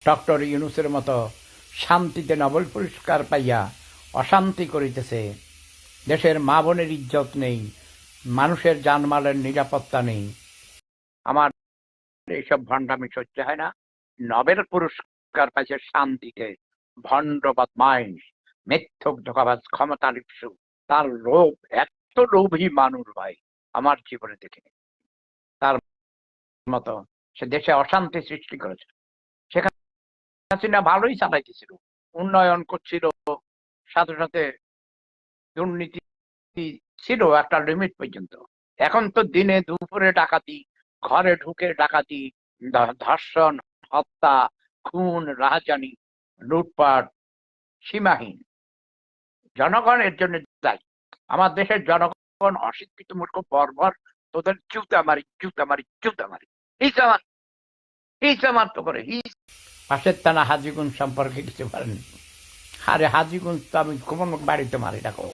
Doctor ইউনূসের মতো শান্তিতে Nobel পুরস্কার পাইয়া অশান্তি করিতেছে, দেশের মা বোনের ইজ্জত নেই, মানুষের জানমালের নিরাপত্তা নেই। আমার এইসব ভণ্ডামি সহ্য হয় না। নোবেল পুরস্কার পাইছে শান্তিতে, ভণ্ড বদমাইশ, মিথ্যুক, ধোঁকাবাজ, ক্ষমতা লিপ্সু, তার লোভ, এত লোভী মানুষ ভাই আমার জীবনে দেখিনি। তার মতো সে দেশে অশান্তি সৃষ্টি করেছে। সেখানে হাসিনা ভালোই চালাইতেছিল, উন্নয়ন করছিল, সাথে সাথে দুর্নীতি ছিল একটা লিমিট পর্যন্ত। এখন তো দিনে দুপুরে ডাকাতি, ঘরে ঢুকে ডাকাতি, ধর্ষণ, হত্যা, খুন, রাহাজানি, লুটপাট সীমাহীন। জনগণ এর জন্য দায়ী। আমার দেশের জনগণ অশিক্ষিত, মূর্খ, বর্বর, তোদের জুতা মারি, জুতা মারি, জুতা মারি, হিসামাত্র করে। পাশের থানা হাজীগঞ্জ সম্পর্কে কিছু পারেন? আরে হাজীগঞ্জ তো আমি কোন বাড়িতে মারি, দেখো